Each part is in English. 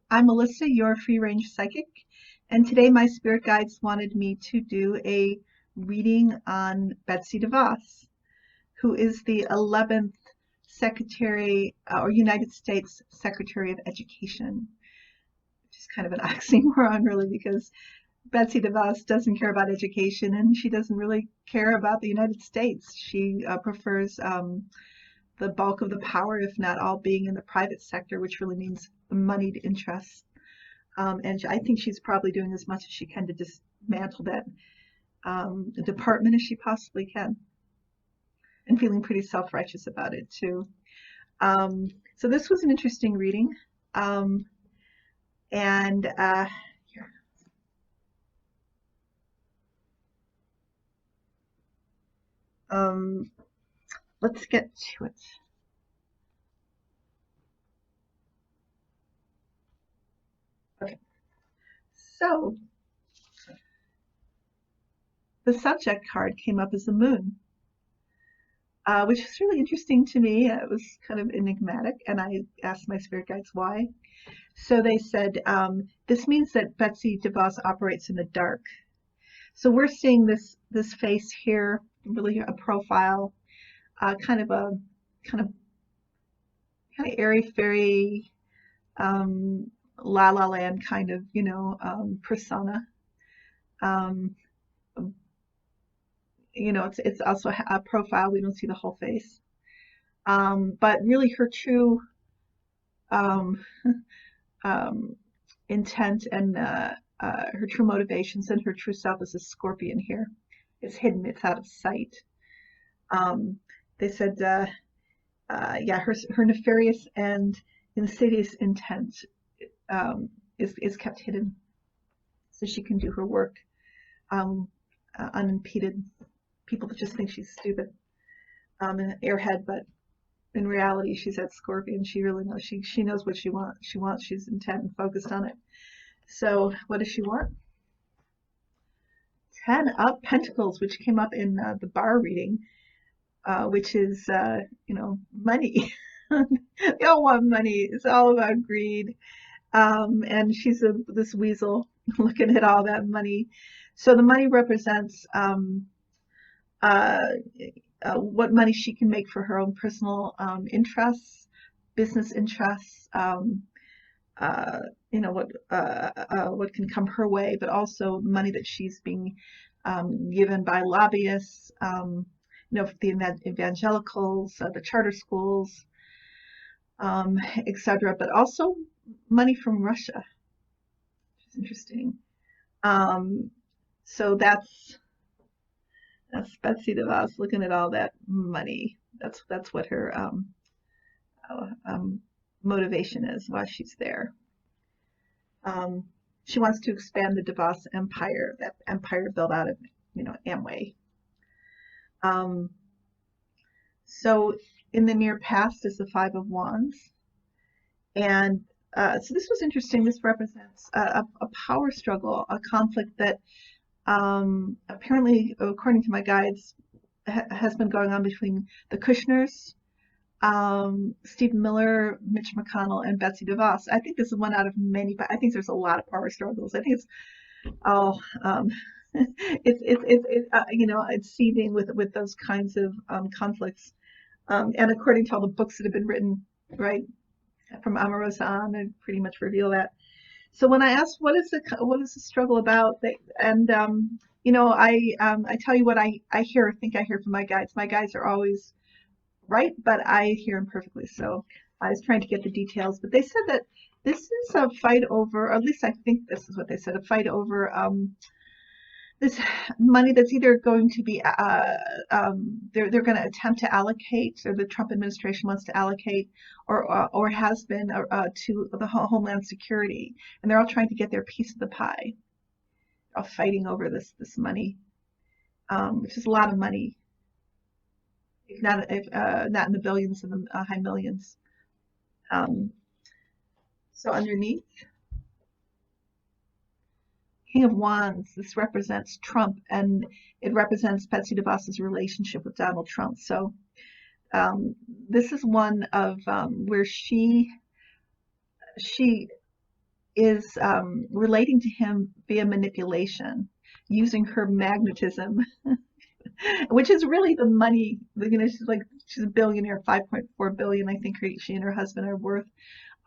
I'm Melissa, your free range psychic, and today my spirit guides wanted me to do a reading on Besty Devos, who is the 11th Secretary or United States Secretary of Education, which is kind of an oxymoron, really, because Besty Devos doesn't care about education and she doesn't really care about the United States. She prefers the bulk of the power, if not all, being in the private sector, which really means moneyed interests. And I think she's probably doing as much as she can to dismantle that department as she possibly can, and feeling pretty self-righteous about it too. So this was an interesting reading, and here. Let's get to it. Okay, so the subject card came up as the moon, which is really interesting to me. It was kind of enigmatic, and I asked my spirit guides why. So they said, this means that Besty Devos operates in the dark. So we're seeing this face here, really a profile, kind of airy fairy, La La Land kind of, persona. It's also a profile. We don't see the whole face, but really her true intent and her true motivations and her true self is a scorpion here. It's hidden. It's out of sight. They said, yeah, her nefarious and insidious intent is kept hidden, so she can do her work unimpeded. People just think she's stupid, an airhead, but in reality, she's that scorpion. She really knows. She knows what she wants. She's intent and focused on it. So what does she want? 10 of Pentacles, which came up in the bar reading, which is, money. They all want money. It's all about greed. And she's this weasel looking at all that money. So the money represents what money she can make for her own personal interests, business interests, what can come her way, but also money that she's being given by lobbyists, the evangelicals, the charter schools, etc. But also money from Russia, which is interesting. So that's Besty Devos looking at all that money. That's what her motivation is, why she's there. She wants to expand the Devos empire, that empire built out of Amway. So in the near past is the Five of Wands, and so this was interesting. This represents a power struggle, a conflict that apparently, according to my guides, has been going on between the Kushners, Stephen Miller, Mitch McConnell, and Besty Devos. I think this is one out of many, but I think there's a lot of power struggles. I think it's it's seething with those kinds of conflicts. And according to all the books that have been written, right, from Omarosa on, I pretty much reveal that. So when I asked what is the struggle about, and I tell you what I think I hear from my guides. My guides are always right, but I hear them perfectly. So I was trying to get the details, but they said that this is a fight over, or at least I think this is what they said, a fight over this money that's either going to be they're going to attempt to allocate, or the Trump administration wants to allocate, or has been to the Homeland Security, and they're all trying to get their piece of the pie. They're all fighting over this money, which is a lot of money, if not in the billions and the high millions. So underneath, King of Wands, this represents Trump, and it represents Besty Devos' relationship with Donald Trump. So this is one of where she is relating to him via manipulation, using her magnetism, which is really the money. You know, she's a billionaire, 5.4 billion, I think she and her husband are worth,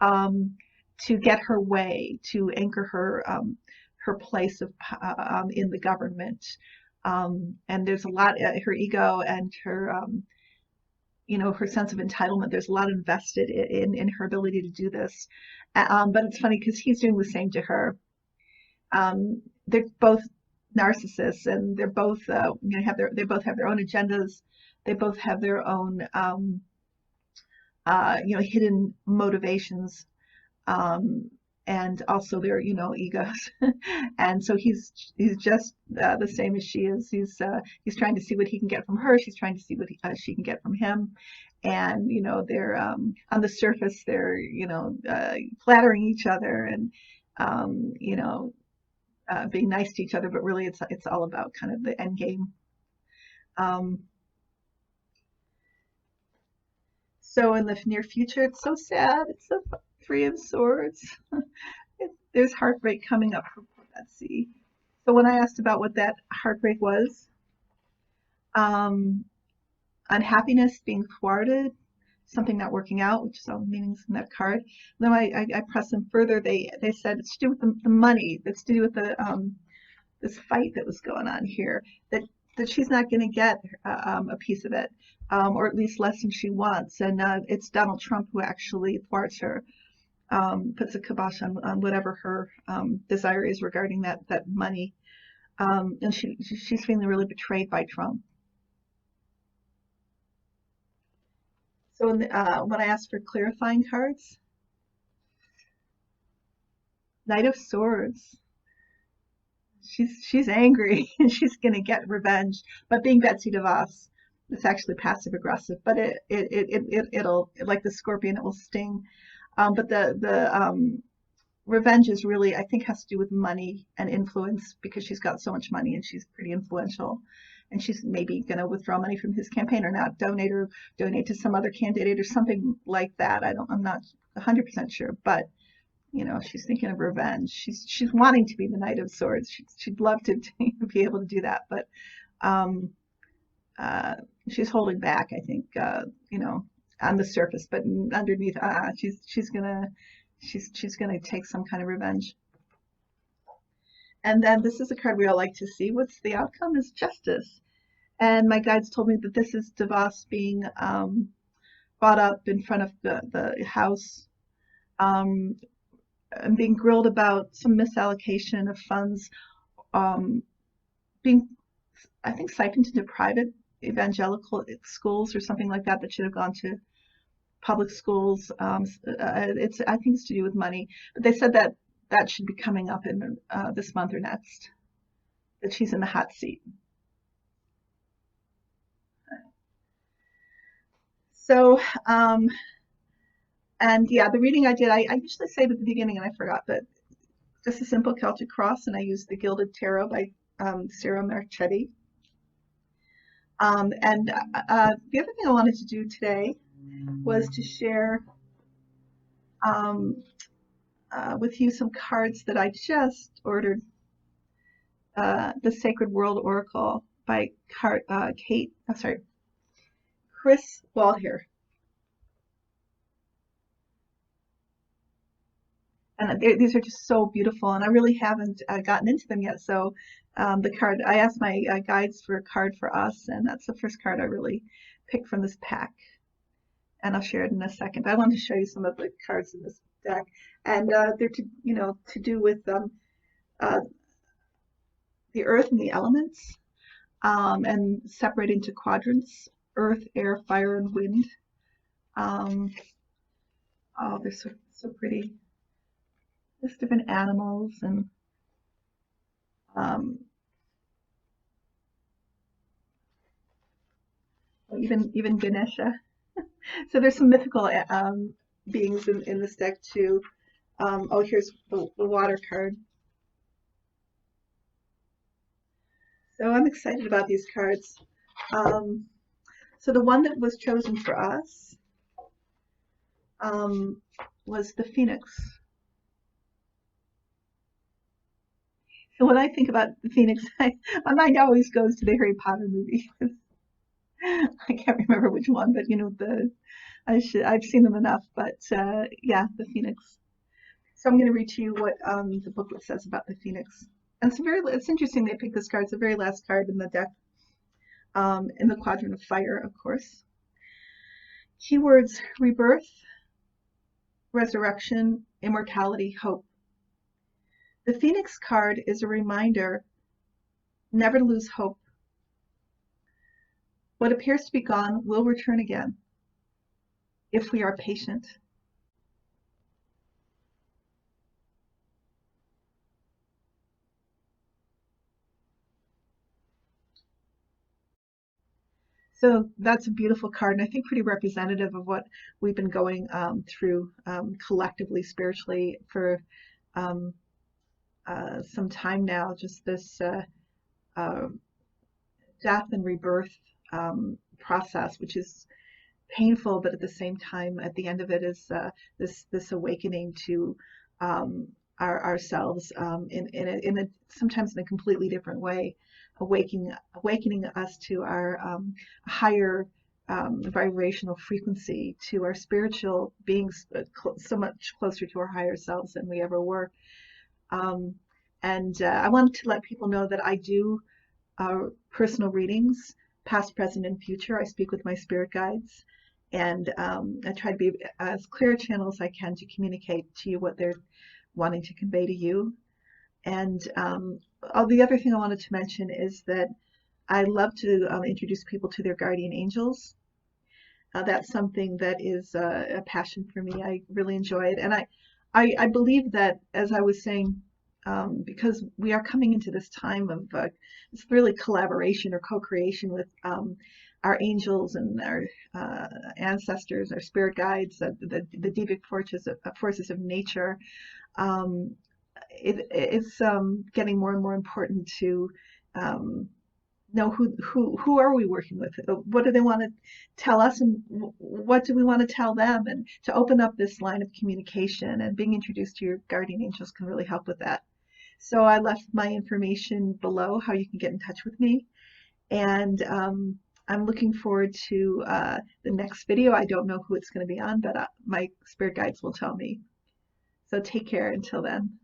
to get her way, to anchor her her place of in the government. And there's a lot, her ego and her you know, her sense of entitlement. There's a lot invested in her ability to do this. But it's funny because he's doing the same to her. They're both narcissists, and they're both you know, they both have their own agendas. They both have their own you know, hidden motivations, and also their, you know, egos. And so he's just the same as she is. He's trying to see what he can get from her. She's trying to see what she can get from him. And you know, they're on the surface, they're, you know, flattering each other, and you know, being nice to each other, but really it's all about kind of the end game. So in the near future, it's so sad. It's the Three of Swords. There's heartbreak coming up for Betsy. So when I asked about what that heartbreak was, unhappiness, being thwarted, something not working out, which is all the meanings in that card. Then I pressed them further. They said it's to do with the money. It's to do with the this fight that was going on here. That she's not going to get a piece of it, or at least less than she wants. And it's Donald Trump who actually thwarts her, puts a kibosh on whatever her desire is regarding that money. And she's feeling really betrayed by Trump. So when I asked for clarifying cards, Knight of Swords. She's angry and she's gonna get revenge. But being Besty Devos, it's actually passive aggressive. But it'll, like the scorpion, it will sting. But the revenge is really, I think, has to do with money and influence, because she's got so much money and she's pretty influential. And she's maybe going to withdraw money from his campaign, or not donate, or donate to some other candidate or something like that. I'm not 100% sure, but you know, she's thinking of revenge. She's wanting to be the Knight of Swords. She'd love to be able to do that, but she's holding back, I think, you know, on the surface, but underneath, she's gonna take some kind of revenge. And then this is a card we all like to see. What's the outcome? Is Justice. And my guides told me that this is Devos being brought up in front of the house, and being grilled about some misallocation of funds, being, I think, siphoned into private evangelical schools or something like that should have gone to public schools. I think it's to do with money. But they said that should be coming up in this month or next, that she's in the hot seat. So, and yeah, the reading I did, I usually say at the beginning and I forgot, but just a simple Celtic cross, and I used the Gilded Tarot by Ciro Marchetti. And the other thing I wanted to do today was to share with you some cards that I just ordered. The Sacred World Oracle by Kris Waldherr. And these are just so beautiful, and I really haven't gotten into them yet. So the card, I asked my guides for a card for us, and that's the first card I really picked from this pack. And I'll share it in a second. But I wanted to show you some of the cards in this deck, and they're to do with the earth and the elements, and separate into quadrants: earth, air, fire, and wind. Oh, they're so pretty. There's different animals, and even Ganesha. So there's some mythical beings in this deck too. Oh, here's the water card. So I'm excited about these cards. So the one that was chosen for us was the Phoenix. And when I think about the Phoenix, my mind always goes to the Harry Potter movie. I can't remember which one, but I've seen them enough. But yeah, the Phoenix. So I'm going to read to you what the booklet says about the Phoenix. And it's interesting they picked this card. It's the very last card in the deck, in the quadrant of fire, of course. Keywords: rebirth, resurrection, immortality, hope. The Phoenix card is a reminder never to lose hope. What appears to be gone will return again if we are patient. So that's a beautiful card, and I think pretty representative of what we've been going through collectively, spiritually, for um, some time now. Just this uh, death and rebirth process, which is painful, but at the same time, at the end of it is this awakening to ourselves in a sometimes in a completely different way, awakening us to our higher vibrational frequency, to our spiritual beings, so much closer to our higher selves than we ever were. Um, and I wanted to let people know that I do personal readings, past, present, and future. I speak with my spirit guides, and I try to be as clear a channel as I can to communicate to you what they're wanting to convey to you. And the other thing I wanted to mention is that I love to introduce people to their guardian angels. That's something that is a passion for me. I really enjoy it, and I believe that, as I was saying, because we are coming into this time of it's really collaboration or co-creation with our angels and our ancestors, our spirit guides, the devic forces of nature. Um, it's getting more and more important to um, know who are we working with? What do they want to tell us, and what do we want to tell them? And to open up this line of communication, and being introduced to your guardian angels can really help with that. So I left my information below, how you can get in touch with me. And I'm looking forward to the next video. I don't know who it's going to be on, but my spirit guides will tell me. So take care until then.